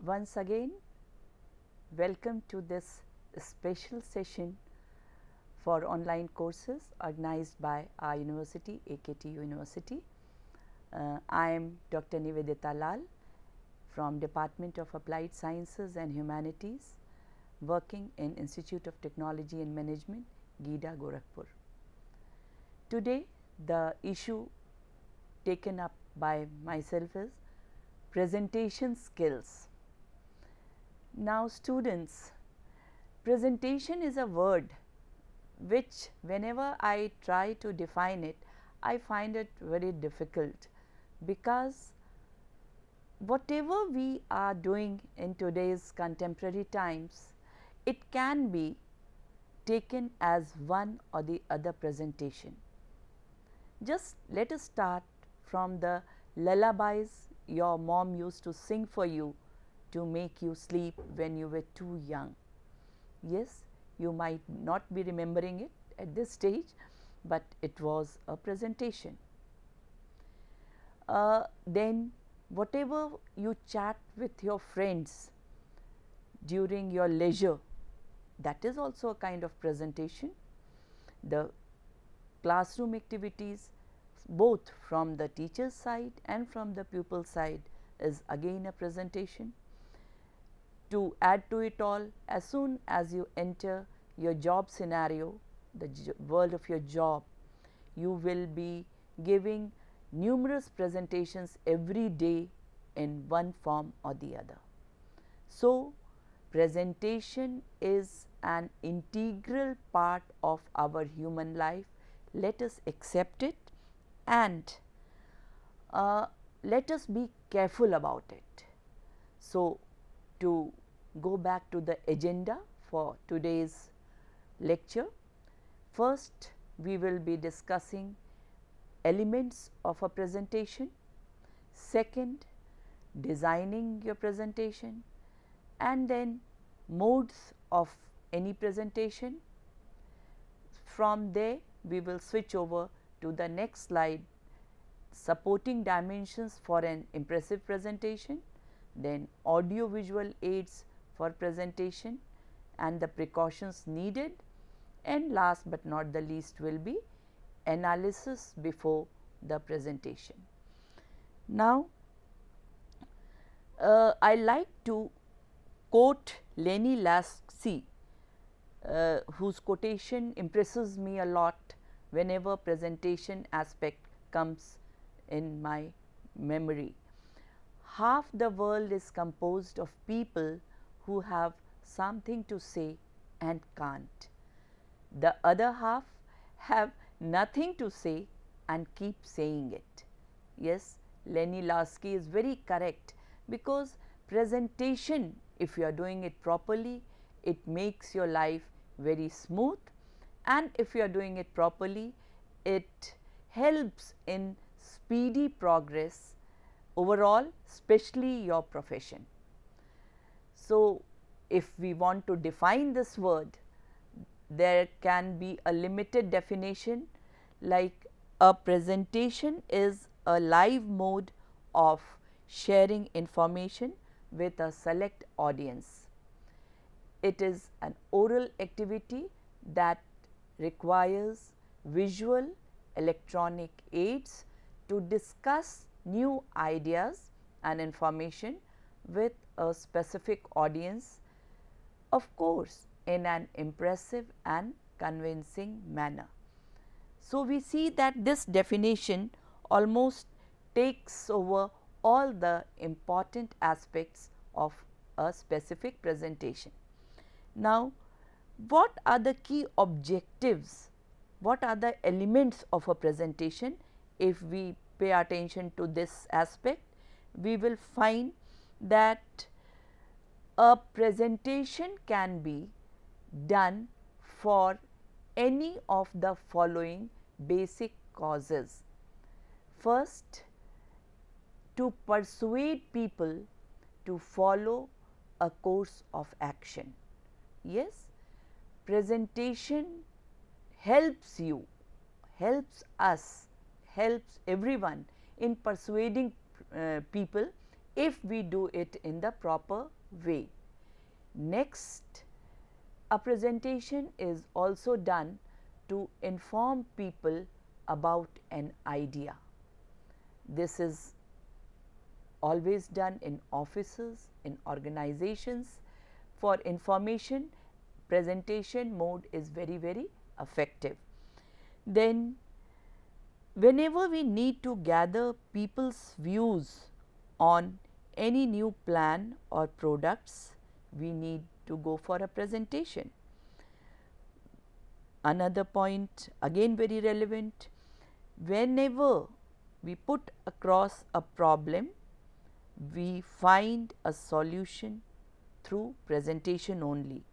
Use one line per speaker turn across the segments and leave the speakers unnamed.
Once again, welcome to this special session for online courses organized by our university, AKTU University. I am Dr. Nivedita Lal from Department of Applied Sciences and Humanities, working in Institute of Technology and Management, GIDA, Gorakhpur. Today, the issue taken up by myself is presentation skills. Now, students, presentation is a word which whenever I try to define it, I find it very difficult, because whatever we are doing in today's contemporary times, it can be taken as one or the other presentation. Just let us start from the lullabies your mom used to sing for you to make you sleep when you were too young. Yes, you might not be remembering it at this stage, but it was a presentation. Then whatever you chat with your friends during your leisure, that is also a kind of presentation. The classroom activities, both from the teacher's side and from the pupil side, is again a presentation. To add to it all, as soon as you enter your job scenario, the world of your job, you will be giving numerous presentations every day in one form or the other. So, presentation is an integral part of our human life. Let us accept it and let us be careful about it. So, to go back to the agenda for today's lecture, first we will be discussing elements of a presentation, second designing your presentation, and then modes of any presentation. From there we will switch over to the next slide, supporting dimensions for an impressive presentation, then audio visual aids for presentation and the precautions needed, and last but not the least will be analysis before the presentation. Now, I like to quote Lenny Lasky, whose quotation impresses me a lot whenever presentation aspect comes in my memory. Half the world is composed of people who have something to say and can't. The other half have nothing to say and keep saying it. Yes, Lenny Lasky is very correct, because presentation, if you are doing it properly, it makes your life very smooth, and if you are doing it properly, it helps in speedy progress overall, especially your profession. So, if we want to define this word, there can be a limited definition, like a presentation is a live mode of sharing information with a select audience. It is an oral activity that requires visual electronic aids to discuss new ideas and information with a specific audience, of course, in an impressive and convincing manner. So, we see that this definition almost takes over all the important aspects of a specific presentation. Now, what are the key objectives? What are the elements of a presentation? If we pay attention to this aspect, we will find that a presentation can be done for any of the following basic causes. First, to persuade people to follow a course of action. Yes, presentation helps you, helps us, helps everyone in persuading people if we do it in the proper way. Next, a presentation is also done to inform people about an idea. This is always done in offices, in organizations. For information, presentation mode is very effective. Then whenever we need to gather people's views on any new plan or products, we need to go for a presentation. Another point again very relevant, whenever we put across a problem, we find a solution through presentation only.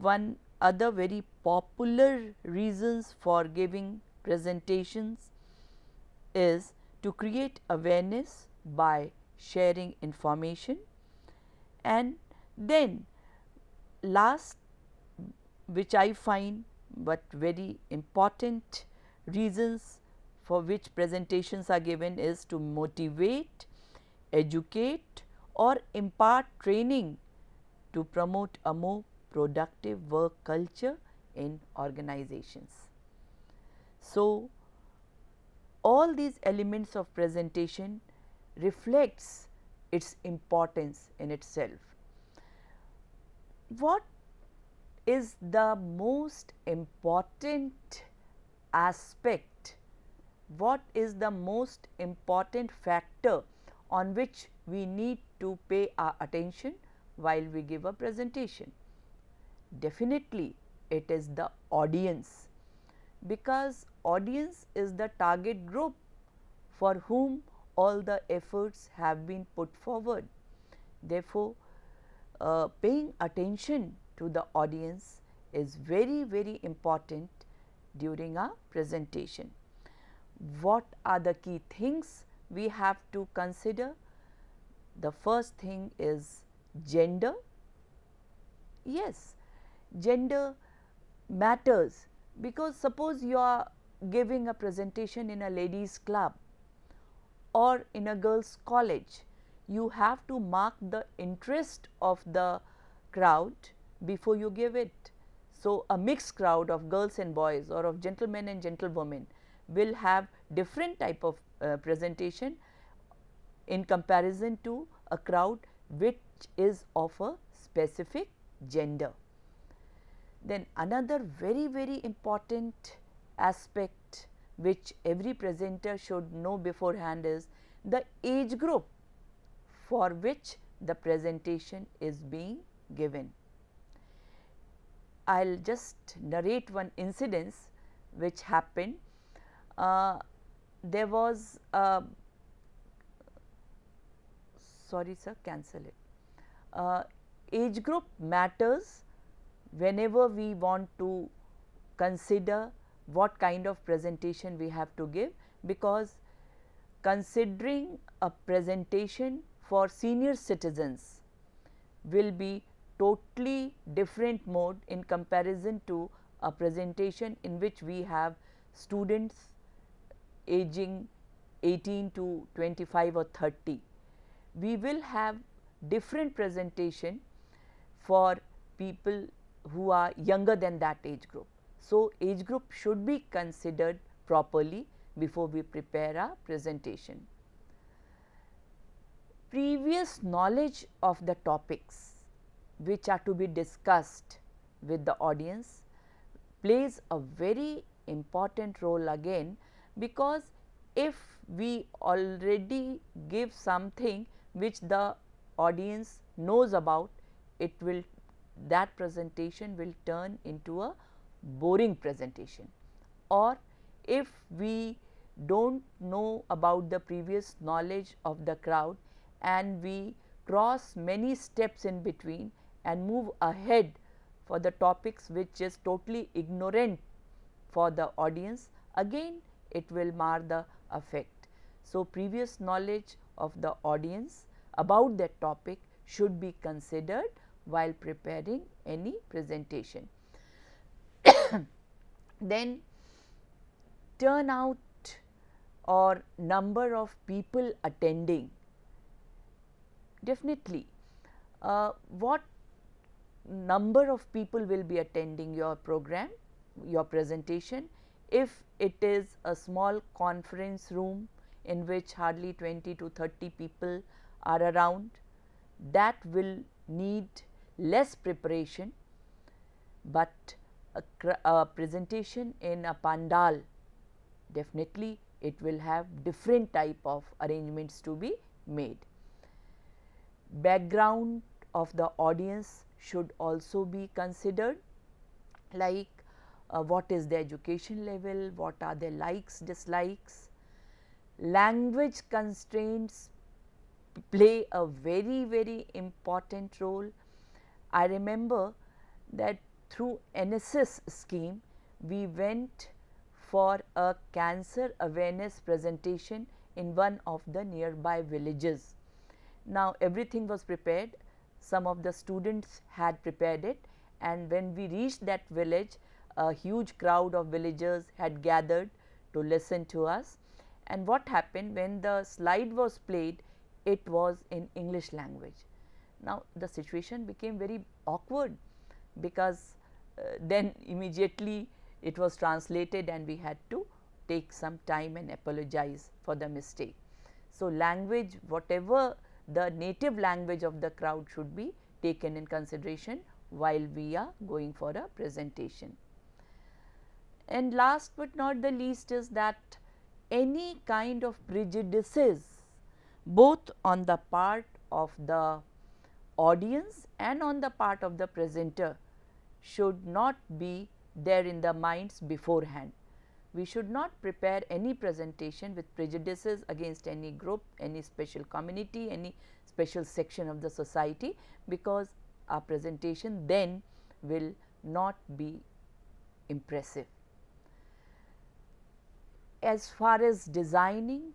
One other very popular reasons for giving presentations is to create awareness by sharing information, and then last, which I find but very important reasons for which presentations are given, is to motivate, educate or impart training to promote a more productive work culture in organizations. So, all these elements of presentation reflects its importance in itself. What is the most important aspect, what is the most important factor on which we need to pay our attention while we give a presentation? Definitely it is the audience, because audience is the target group for whom all the efforts have been put forward. Therefore, paying attention to the audience is very important during a presentation. What are the key things we have to consider? The first thing is gender. Yes, gender matters, because suppose you are giving a presentation in a ladies club or in a girls college, you have to mark the interest of the crowd before you give it. So, a mixed crowd of girls and boys or of gentlemen and gentlewomen will have different type of presentation in comparison to a crowd which is of a specific gender. Then another very important aspect which every presenter should know beforehand is the age group for which the presentation is being given. I will just narrate one incidence which happened. There was a, sorry sir, cancel it. Age group matters whenever we want to consider what kind of presentation we have to give, because considering a presentation for senior citizens will be totally different mode in comparison to a presentation in which we have students aging 18 to 25 or 30. We will have different presentation for people who are younger than that age group. So, age group should be considered properly before we prepare a presentation. Previous knowledge of the topics which are to be discussed with the audience plays a very important role again, because if we already give something which the audience knows about, it will, that presentation will turn into a boring presentation. Or if we do not know about the previous knowledge of the crowd and we cross many steps in between and move ahead for the topics which is totally ignorant for the audience, again it will mar the effect. So, previous knowledge of the audience about that topic should be considered while preparing any presentation. Then turnout or number of people attending. Definitely what number of people will be attending your program, your presentation. If it is a small conference room in which hardly 20 to 30 people are around, that will need less preparation, but a presentation in a pandal, definitely it will have different type of arrangements to be made. Background of the audience should also be considered, like what is the education level, what are their likes, dislikes. Language constraints play a very important role. I remember that through NSS scheme, we went for a cancer awareness presentation in one of the nearby villages. Now, everything was prepared, some of the students had prepared it, and when we reached that village, a huge crowd of villagers had gathered to listen to us. And what happened, when the slide was played, it was in English language. Now, the situation became very awkward, because then immediately it was translated and we had to take some time and apologize for the mistake. So, language, whatever the native language of the crowd, should be taken in consideration while we are going for a presentation. And last but not the least is that any kind of prejudices, both on the part of the audience and on the part of the presenter, should not be there in the minds beforehand. We should not prepare any presentation with prejudices against any group, any special community, any special section of the society, because our presentation then will not be impressive. As far as designing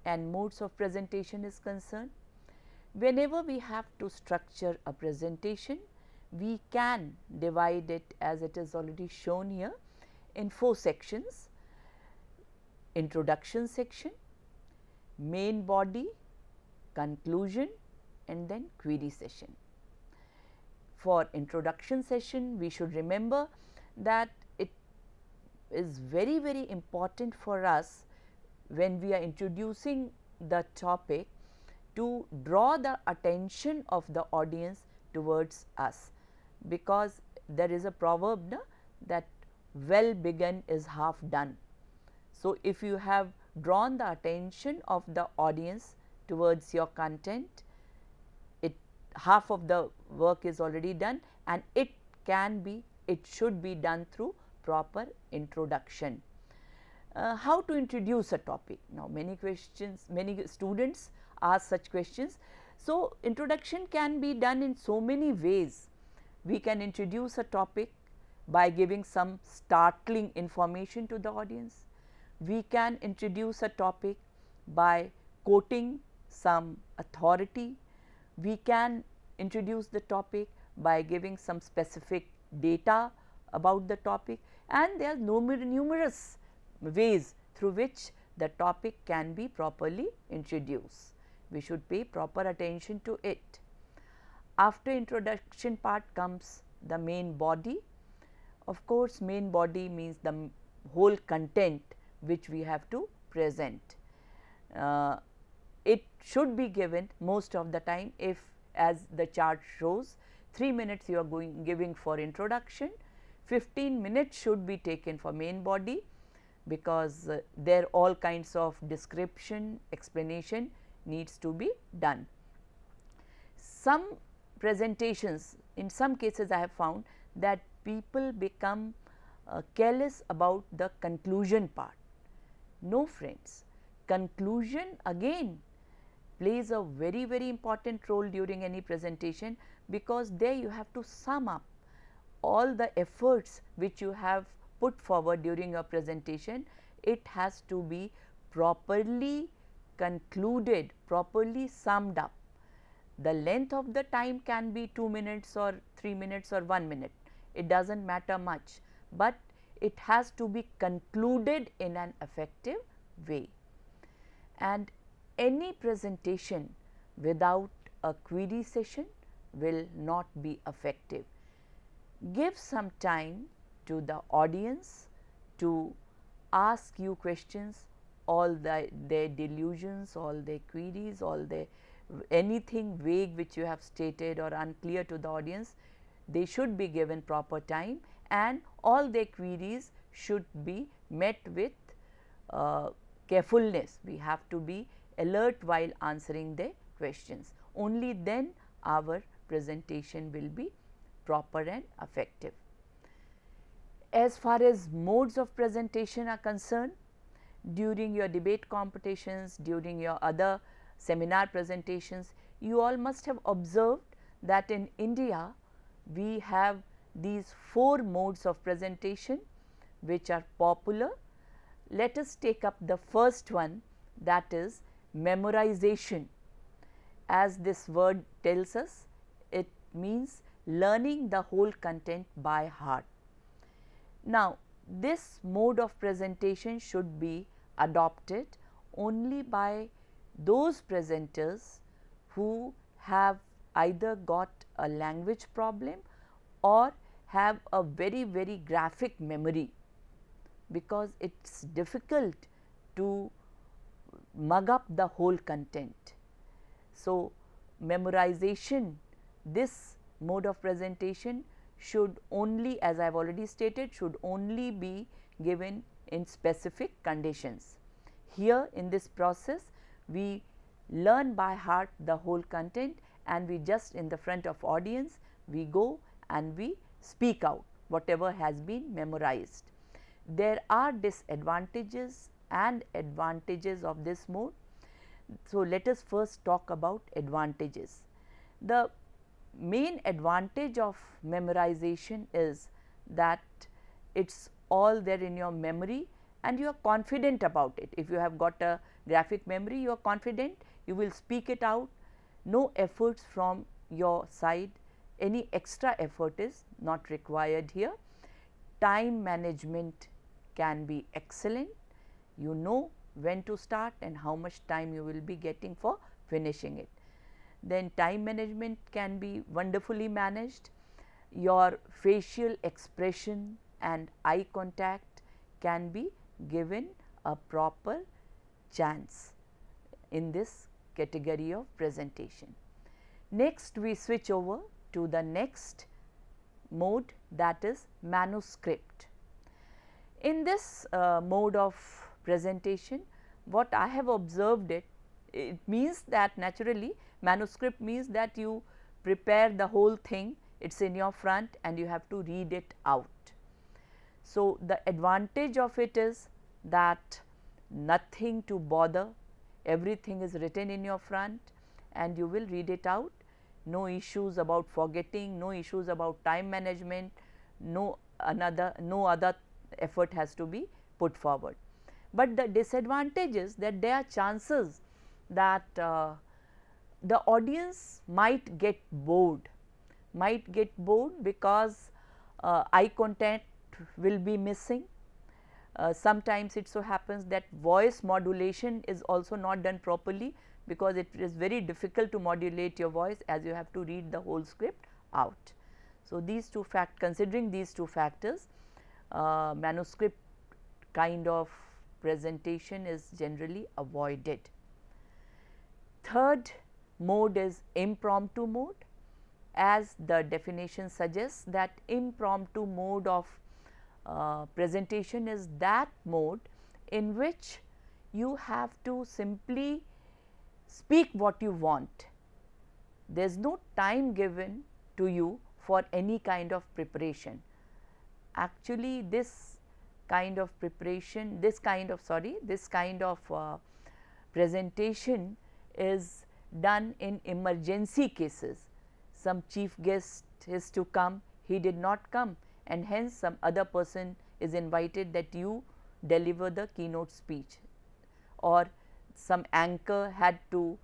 and modes of presentation is concerned, whenever we have to structure a presentation, we can divide it, as it is already shown here, in 4 sections: introduction section, main body, conclusion, and then query session. For introduction session, we should remember that it is very important for us, when we are introducing the topic, to draw the attention of the audience towards us, because there is a proverb, no, that well begun is half done. So, if you have drawn the attention of the audience towards your content, half of the work is already done, and it should be done through proper introduction. How to introduce a topic? Now, many students ask such questions. So, introduction can be done in so many ways. We can introduce a topic by giving some startling information to the audience. We can introduce a topic by quoting some authority. We can introduce the topic by giving some specific data about the topic, and there are numerous ways through which the topic can be properly introduced. We should pay proper attention to it. After introduction part comes the main body. Of course, main body means the whole content which we have to present. It should be given most of the time, if, as the chart shows, 3 minutes you are giving for introduction, 15 minutes should be taken for main body, because there all kinds of description, explanation needs to be done. Some presentations, in some cases I have found that people become careless about the conclusion part. No, friends, conclusion again plays a very important role during any presentation, because there you have to sum up all the efforts which you have put forward during your presentation. It has to be properly concluded, properly summed up. The length of the time can be 2 minutes or 3 minutes or 1 minute, it does not matter much, but it has to be concluded in an effective way. And any presentation without a query session will not be effective. Give some time to the audience to ask you questions, all their delusions, all their queries, all their anything vague which you have stated or unclear to the audience, they should be given proper time, and all their queries should be met with carefulness. We have to be alert while answering their questions. Only then our presentation will be proper and effective. As far as modes of presentation are concerned, during your debate competitions, during your other seminar presentations, you all must have observed that in India we have these 4 modes of presentation which are popular. Let us take up the first one, that is memorization. As this word tells us, it means learning the whole content by heart. Now, this mode of presentation should be adopted only by those presenters who have either got a language problem or have a very graphic memory, because it is difficult to mug up the whole content. So, memorization, this mode of presentation should only, as I have already stated, should only be given in specific conditions. Here in this process, we learn by heart the whole content, and we just in the front of audience, we go and we speak out whatever has been memorized. There are disadvantages and advantages of this mode. So, let us first talk about advantages. The main advantage of memorization is that it is all there in your memory and you are confident about it. If you have got a graphic memory, you are confident, you will speak it out, no efforts from your side, any extra effort is not required here. Time management can be excellent, you know when to start and how much time you will be getting for finishing it. Then time management can be wonderfully managed. Your facial expression and eye contact can be given a proper chance in this category of presentation. Next, we switch over to the next mode, that is manuscript. In this mode of presentation, what I have observed, it means that naturally manuscript means that you prepare the whole thing, it is in your front and you have to read it out. So, the advantage of it is that nothing to bother, everything is written in your front and you will read it out, no issues about forgetting, no issues about time management, no other effort has to be put forward. But the disadvantage is that there are chances that the audience might get bored because eye contact will be missing. Sometimes it so happens that voice modulation is also not done properly, because it is very difficult to modulate your voice as you have to read the whole script out. So, these two considering these two factors, manuscript kind of presentation is generally avoided. Third mode is impromptu mode. As the definition suggests, that impromptu mode of presentation is that mode in which you have to simply speak what you want. There is no time given to you for any kind of preparation. Actually, this kind of preparation, this kind of presentation is done in emergency cases. Some chief guest is to come, he did not come, and hence some other person is invited that you deliver the keynote speech, or some anchor had to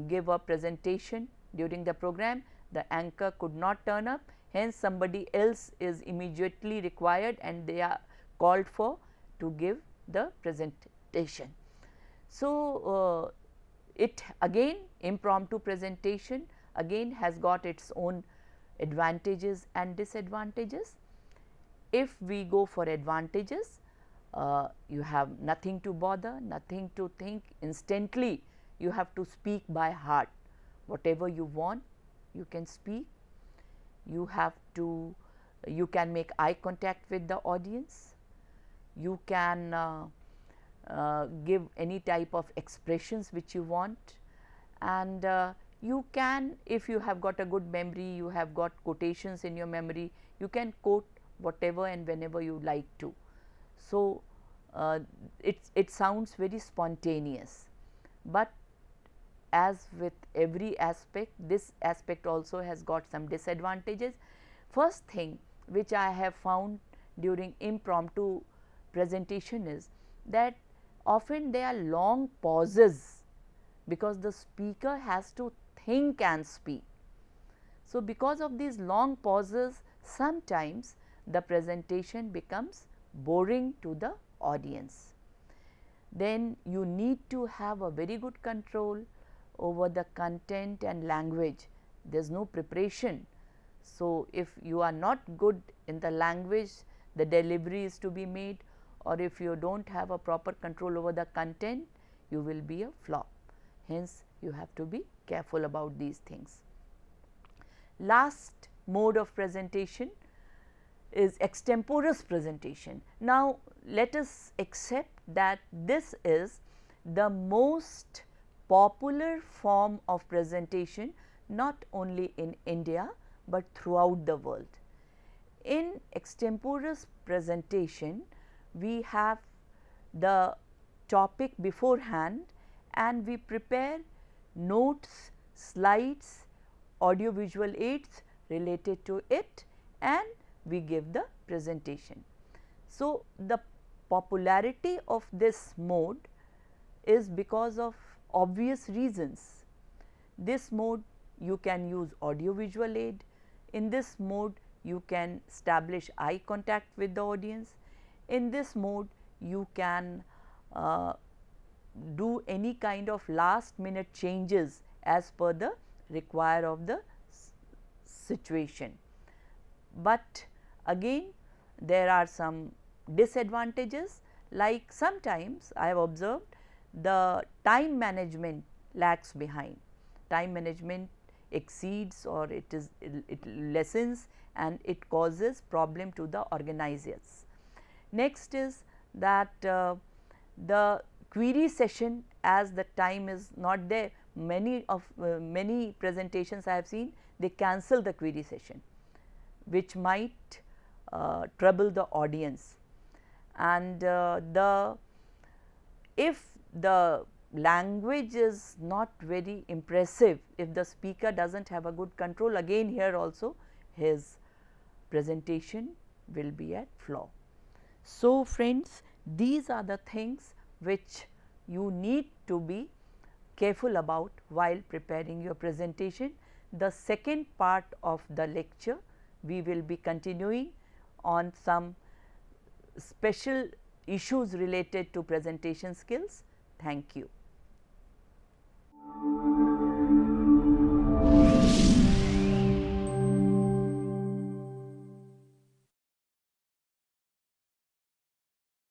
give a presentation during the program, the anchor could not turn up, hence somebody else is immediately required and they are called for to give the presentation. So, it again impromptu presentation again has got its own advantages and disadvantages. If we go for advantages, you have nothing to bother, nothing to think, instantly you have to speak by heart. Whatever you want, you can speak. You have to, you can make eye contact with the audience. You can give any type of expressions which you want, and you can, if you have got a good memory, you have got quotations in your memory, you can quote whatever and whenever you like to. So, it sounds very spontaneous, but as with every aspect, this aspect also has got some disadvantages. First thing which I have found during impromptu presentation is that often there are long pauses, because the speaker has to think and speak. So, because of these long pauses, sometimes the presentation becomes boring to the audience. Then you need to have a very good control over the content and language. There is no preparation. So, if you are not good in the language, the delivery is to be made, or if you do not have a proper control over the content, you will be a flop. Hence, you have to be careful about these things. Last mode of presentation is extemporaneous presentation. Now, let us accept that this is the most popular form of presentation, not only in India, but throughout the world. In extemporaneous presentation, we have the topic beforehand and we prepare notes, slides, audio visual aids related to it, and we give the presentation. So, the popularity of this mode is because of obvious reasons. This mode you can use audio visual aid. In this mode you can establish eye contact with the audience. In this mode you can do any kind of last minute changes as per the require of the situation. But again there are some disadvantages, like sometimes I have observed the time management lags behind. Time management exceeds, or it lessens, and it causes problem to the organizers. Next is that the query session, as the time is not there, many presentations I have seen, they cancel the query session, which might trouble the audience. And if the language is not very impressive, if the speaker does not have a good control, again here also his presentation will be at flaw. So, friends, these are the things which you need to be careful about while preparing your presentation. The second part of the lecture, we will be continuing on some special issues related to presentation skills. Thank you.